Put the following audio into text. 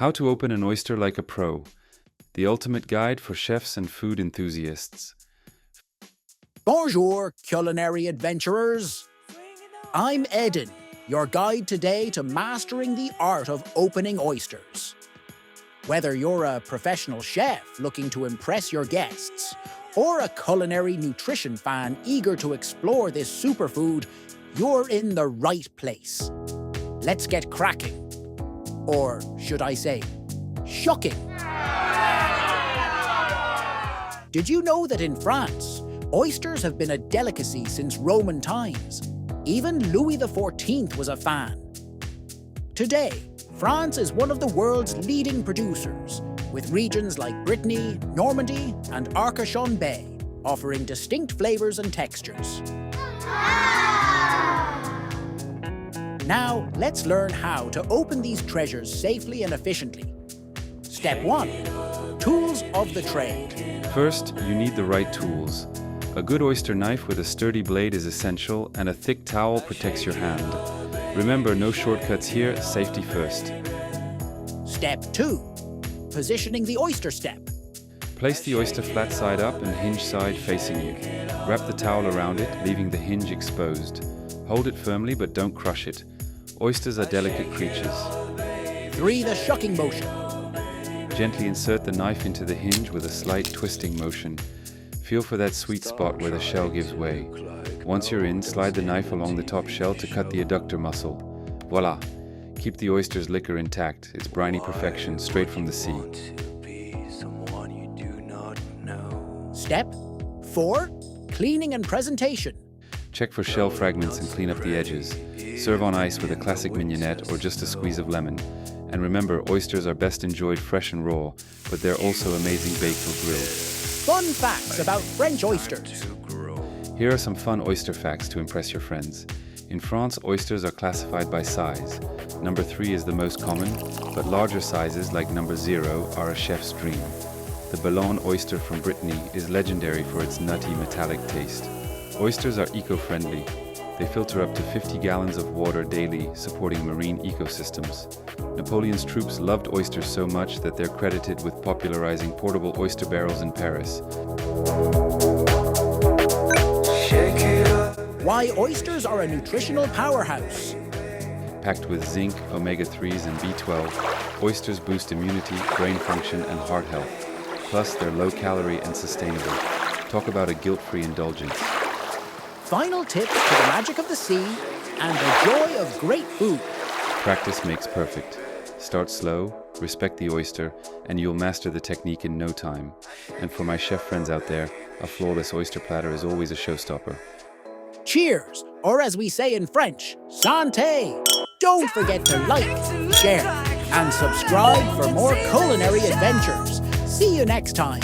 How to open an oyster like a pro. The ultimate guide for chefs and food enthusiasts. Bonjour, culinary adventurers. I'm Eden, your guide today to mastering the art of opening oysters. Whether you're a professional chef looking to impress your guests, or a culinary nutrition fan eager to explore this superfood, you're in the right place. Let's get cracking. Or should I say, shucking. Did you know that in France, oysters have been a delicacy since Roman times? Even Louis XIV was a fan. Today, France is one of the world's leading producers, with regions like Brittany, Normandy, and Arcachon Bay offering distinct flavors and textures. Now, let's learn how to open these treasures safely and efficiently. Step 1. Tools of the trade. First, you need the right tools. A good oyster knife with a sturdy blade is essential, and a thick towel protects your hand. Remember, no shortcuts here, safety first. Step 2. Positioning the oyster step. Place the oyster flat side up and hinge side facing you. Wrap the towel around it, leaving the hinge exposed. Hold it firmly but don't crush it. Oysters are delicate creatures. 3. The shucking motion. Gently insert the knife into the hinge with a slight twisting motion. Feel for that sweet spot where the shell gives way. Once you're in, slide the knife along the top shell to cut the adductor muscle. Voila! Keep the oyster's liquor intact. It's briny perfection, straight from the sea. Step 4. Cleaning and presentation. Check for shell fragments and clean up the edges. Serve on ice with a classic mignonette or just a squeeze of lemon. And remember, oysters are best enjoyed fresh and raw, but they're also amazing baked or grilled. Fun facts about French oysters. Here are some fun oyster facts to impress your friends. In France, oysters are classified by size. Number 3 is the most common, but larger sizes like number 0 are a chef's dream. The Boulogne oyster from Brittany is legendary for its nutty, metallic taste. Oysters are eco-friendly. They filter up to 50 gallons of water daily, supporting marine ecosystems. Napoleon's troops loved oysters so much that they're credited with popularizing portable oyster barrels in Paris. Why oysters are a nutritional powerhouse. Packed with zinc, omega-3s, and B12, oysters boost immunity, brain function, and heart health. Plus, they're low-calorie and sustainable. Talk about a guilt-free indulgence. Final tips to the magic of the sea and the joy of great food. Practice makes perfect. Start slow, respect the oyster, and you'll master the technique in no time. And for my chef friends out there, a flawless oyster platter is always a showstopper. Cheers, or as we say in French, santé! Don't forget to like, share, and subscribe for more culinary adventures. See you next time.